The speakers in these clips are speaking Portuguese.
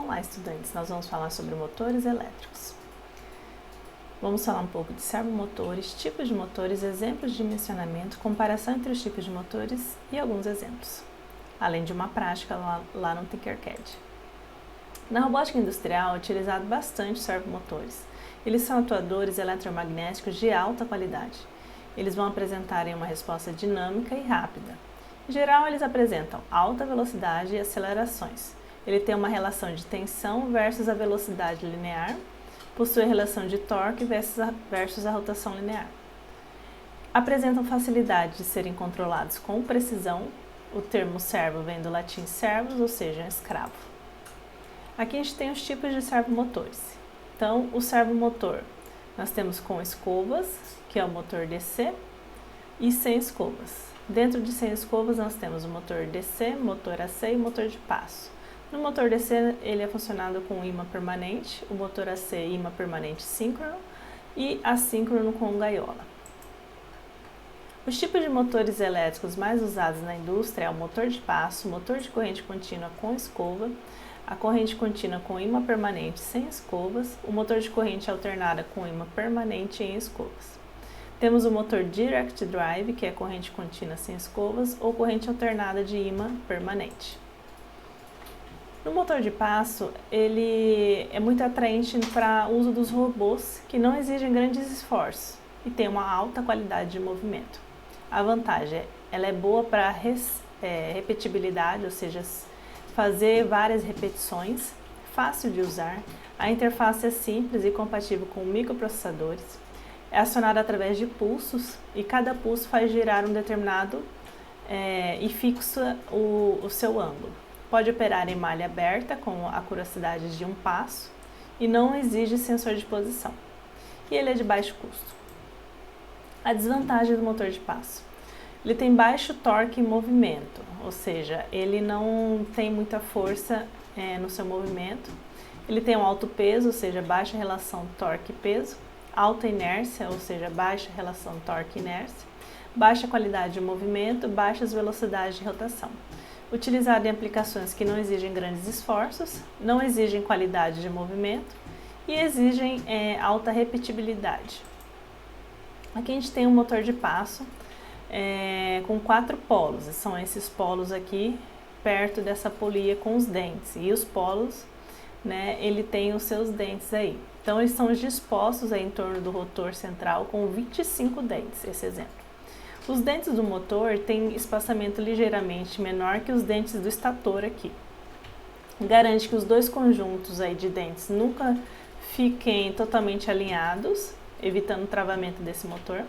Olá, estudantes! Nós vamos falar sobre motores elétricos. Vamos falar um pouco de servomotores, tipos de motores, exemplos de dimensionamento, comparação entre os tipos de motores e alguns exemplos, além de uma prática lá no Tinkercad. Na robótica industrial é utilizado bastante servomotores. Eles são atuadores eletromagnéticos de alta qualidade. Eles vão apresentar uma resposta dinâmica e rápida. Em geral, eles apresentam alta velocidade e acelerações. Ele tem uma relação de tensão versus a velocidade linear, possui a relação de torque versus a rotação linear. Apresentam facilidade de serem controlados com precisão. O termo servo vem do latim servus, ou seja, escravo. Aqui a gente tem os tipos de servomotores. Então, o servomotor, nós temos com escovas, que é o motor DC, e sem escovas. Dentro de sem escovas, nós temos o motor DC, motor AC e motor de passo. No motor DC, ele é funcionado com ímã permanente, o motor AC ímã permanente síncrono e assíncrono com gaiola. Os tipos de motores elétricos mais usados na indústria é o motor de passo, motor de corrente contínua com escova, a corrente contínua com ímã permanente sem escovas, o motor de corrente alternada com ímã permanente em escovas. Temos o motor Direct Drive, que é corrente contínua sem escovas, ou corrente alternada de ímã permanente. No motor de passo, ele é muito atraente para o uso dos robôs que não exigem grandes esforços e tem uma alta qualidade de movimento. A vantagem ela é boa para repetibilidade, ou seja, fazer várias repetições, fácil de usar, a interface é simples e compatível com microprocessadores, é acionada através de pulsos e cada pulso faz girar um determinado e fixa o seu ângulo. Pode operar em malha aberta com a curiosidade de um passo e não exige sensor de posição. E ele é de baixo custo. A desvantagem do motor de passo. Ele tem baixo torque em movimento, ou seja, ele não tem muita força no seu movimento. Ele tem um alto peso, ou seja, baixa relação torque-peso. Alta inércia, ou seja, baixa relação torque-inércia. Baixa qualidade de movimento, baixas velocidades de rotação. Utilizado em aplicações que não exigem grandes esforços, não exigem qualidade de movimento e exigem alta repetibilidade. Aqui a gente tem um motor de passo com 4 polos, e são esses polos aqui perto dessa polia com os dentes, e os polos, ele tem os seus dentes aí. Então eles são dispostos aí em torno do rotor central com 25 dentes, esse exemplo. Os dentes do motor têm espaçamento ligeiramente menor que os dentes do estator aqui. Garante que os dois conjuntos aí de dentes nunca fiquem totalmente alinhados, evitando o travamento desse motor.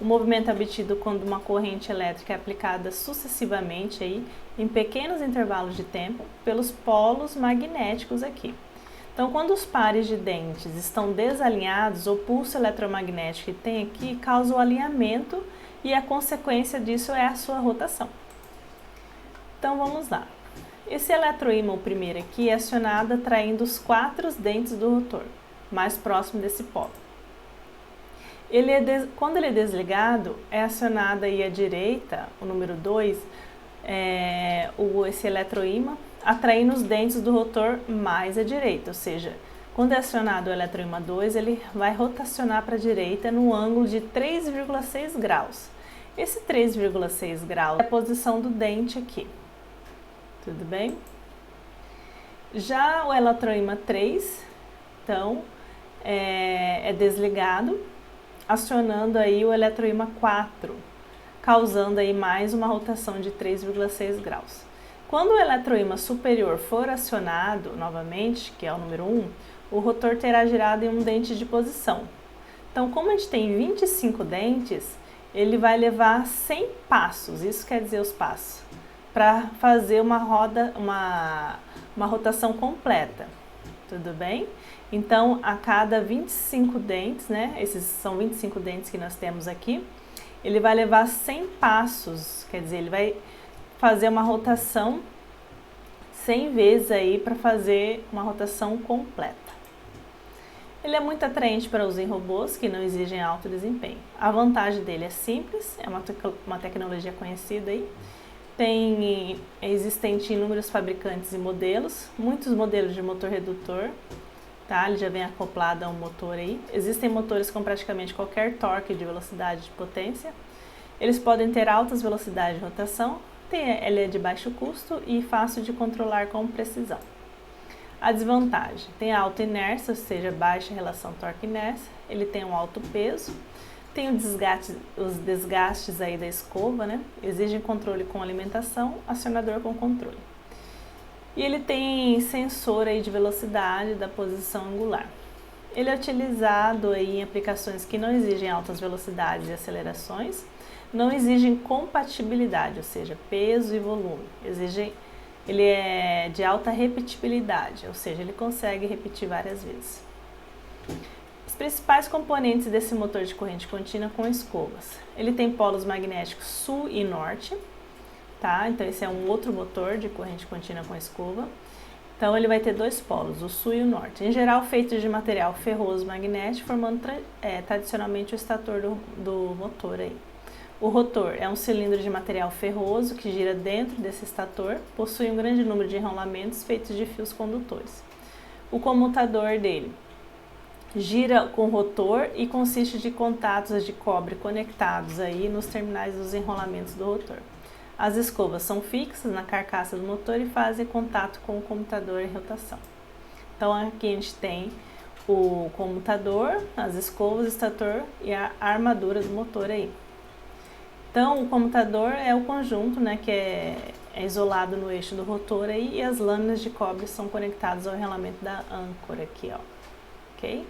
O movimento é obtido quando uma corrente elétrica é aplicada sucessivamente aí, em pequenos intervalos de tempo pelos polos magnéticos aqui. Então, quando os pares de dentes estão desalinhados, o pulso eletromagnético que tem aqui causa o alinhamento e a consequência disso é a sua rotação. Então vamos lá. Esse eletroímã, o primeiro aqui, é acionado atraindo os 4 dentes do rotor, mais próximo desse polo. Quando ele é desligado, é acionado aí à direita, o número 2, esse eletroímã, atraindo os dentes do rotor mais à direita, ou seja, quando é acionado o eletroímã 2, ele vai rotacionar para a direita no ângulo de 3,6 graus. Esse 3,6 graus é a posição do dente aqui. Tudo bem? Já o eletroímã 3, então, é desligado, acionando aí o eletroímã 4, causando aí mais uma rotação de 3,6 graus. Quando o eletroímã superior for acionado novamente, que é o número 1, o rotor terá girado em um dente de posição. Então, como a gente tem 25 dentes, ele vai levar 100 passos, isso quer dizer os passos, para fazer uma rotação completa, tudo bem? Então, a cada 25 dentes, esses são 25 dentes que nós temos aqui, ele vai levar 100 passos, quer dizer, ele vai fazer uma rotação 100 vezes aí para fazer uma rotação completa. Ele é muito atraente para uso em robôs que não exigem alto desempenho. A vantagem dele é simples, é uma tecnologia conhecida aí. existente inúmeros fabricantes e modelos, muitos modelos de motor redutor, tá? Ele já vem acoplado a um motor aí. Existem motores com praticamente qualquer torque de velocidade de potência. Eles podem ter altas velocidades de rotação, ele é de baixo custo e fácil de controlar com precisão. A desvantagem: tem alta inércia, ou seja, baixa relação torque-inércia, ele tem um alto peso, tem os desgastes aí da escova, né? Exigem controle com alimentação, acionador com controle. E ele tem sensor aí de velocidade da posição angular. Ele é utilizado aí em aplicações que não exigem altas velocidades e acelerações, não exigem compatibilidade, ou seja, peso e volume. Ele é de alta repetibilidade, ou seja, ele consegue repetir várias vezes. Os principais componentes desse motor de corrente contínua com escovas. Ele tem polos magnéticos sul e norte, tá? Então esse é um outro motor de corrente contínua com escova. Então ele vai ter dois polos, o sul e o norte. Em geral feitos de material ferroso magnético, formando tradicionalmente o estator do motor aí. O rotor é um cilindro de material ferroso que gira dentro desse estator, possui um grande número de enrolamentos feitos de fios condutores. O comutador dele gira com o rotor e consiste de contatos de cobre conectados aí nos terminais dos enrolamentos do rotor. As escovas são fixas na carcaça do motor e fazem contato com o comutador em rotação. Então aqui a gente tem o comutador, as escovas, o estator e a armadura do motor aí. Então o comutador é o conjunto, né, que é isolado no eixo do rotor aí, e as lâminas de cobre são conectadas ao enrolamento da âncora aqui, ó. Ok?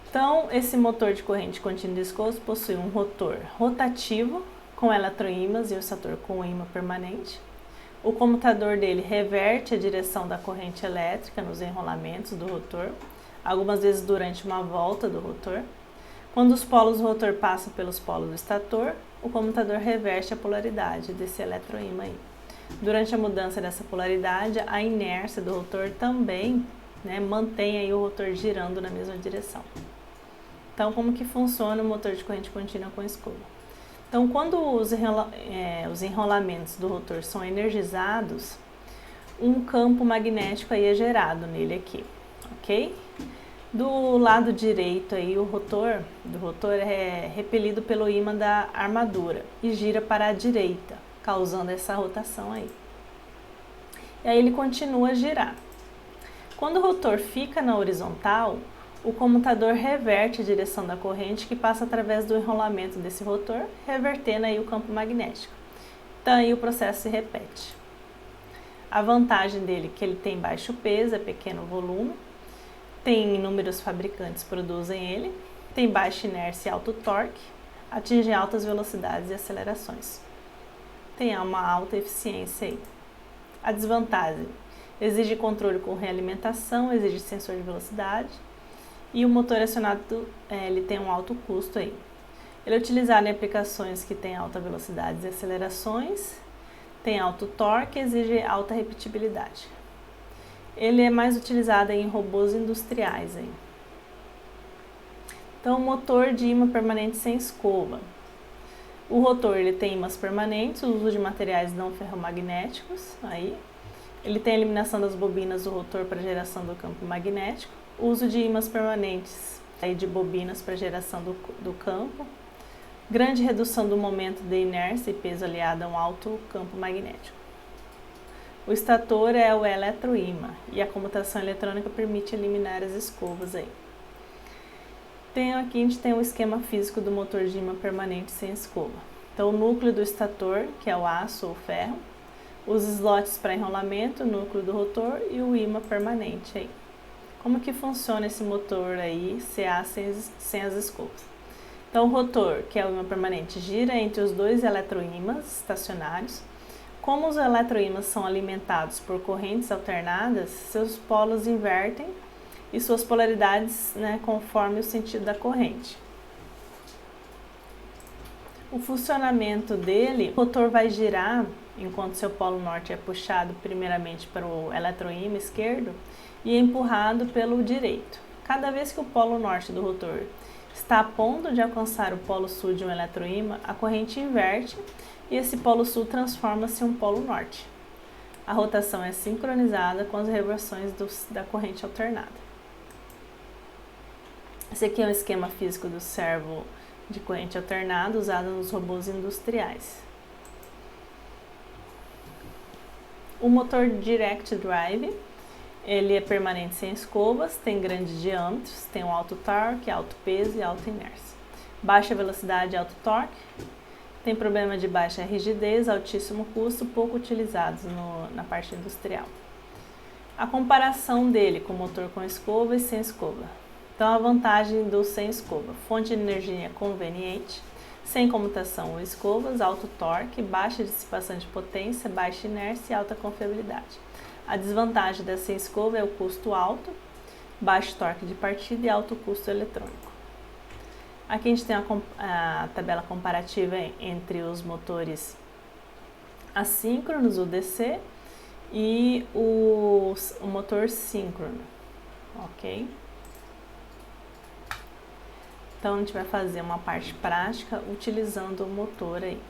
Então, esse motor de corrente contínua viscoso possui um rotor rotativo com eletroímãs e o estator com ímã permanente. O comutador dele reverte a direção da corrente elétrica nos enrolamentos do rotor, algumas vezes durante uma volta do rotor. Quando os polos do rotor passam pelos polos do estator, o comutador reverte a polaridade desse eletroímã aí. Durante a mudança dessa polaridade, a inércia do rotor também, né, mantém aí o rotor girando na mesma direção. Então, como que funciona o motor de corrente contínua com escova? Então, quando os enrolamentos do rotor são energizados, um campo magnético aí é gerado nele aqui, ok? Do lado direito aí, o rotor do rotor é repelido pelo ímã da armadura e gira para a direita, causando essa rotação aí. E aí ele continua a girar. Quando o rotor fica na horizontal, o comutador reverte a direção da corrente que passa através do enrolamento desse rotor, revertendo aí o campo magnético. Então aí o processo se repete. A vantagem dele é que ele tem baixo peso, é pequeno volume, tem inúmeros fabricantes que produzem ele, tem baixa inércia e alto torque, atinge altas velocidades e acelerações. Tem uma alta eficiência aí. A desvantagem: exige controle com realimentação, exige sensor de velocidade, e o motor acionado ele tem um alto custo aí. Ele é utilizado em aplicações que têm alta velocidade e acelerações, tem alto torque e exige alta repetibilidade. Ele é mais utilizado em robôs industriais aí. Então, motor de ímã permanente sem escova. O rotor ele tem ímãs permanentes, o uso de materiais não ferromagnéticos aí. Ele tem a eliminação das bobinas do rotor para geração do campo magnético, uso de ímãs permanentes aí de bobinas para geração do campo, grande redução do momento de inércia e peso aliado a um alto campo magnético. O estator é o eletroímã e a comutação eletrônica permite eliminar as escovas aí. Aqui a gente tem o esquema físico do motor de ímã permanente sem escova. Então o núcleo do estator, que é o aço ou ferro, os slots para enrolamento, o núcleo do rotor e o ímã permanente aí. Como que funciona esse motor aí, CA sem as escovas? Então o rotor, que é o ímã permanente, gira entre os dois eletroímãs estacionários. Como os eletroímãs são alimentados por correntes alternadas, seus polos invertem e suas polaridades, né, conforme o sentido da corrente. O funcionamento dele: o rotor vai girar enquanto seu polo norte é puxado primeiramente para o eletroímã esquerdo e é empurrado pelo direito. Cada vez que o polo norte do rotor está a ponto de alcançar o polo sul de um eletroímã, a corrente inverte e esse polo sul transforma-se em um polo norte. A rotação é sincronizada com as reversões da corrente alternada. Esse aqui é um esquema físico do servo de corrente alternada usado nos robôs industriais. O motor Direct Drive, ele é permanente sem escovas, tem grandes diâmetros, tem um alto torque, alto peso e alta inércia. Baixa velocidade e alto torque, tem problema de baixa rigidez, altíssimo custo, pouco utilizados na parte industrial. A comparação dele com o motor com escova e sem escova. Então, a vantagem do sem escova: fonte de energia conveniente, sem comutação ou escovas, alto torque, baixa dissipação de potência, baixa inércia e alta confiabilidade. A desvantagem da sem escova é o custo alto, baixo torque de partida e alto custo eletrônico. Aqui a gente tem a tabela comparativa entre os motores assíncronos, o DC, e o motor síncrono, ok? Então, a gente vai fazer uma parte prática utilizando o motor aí.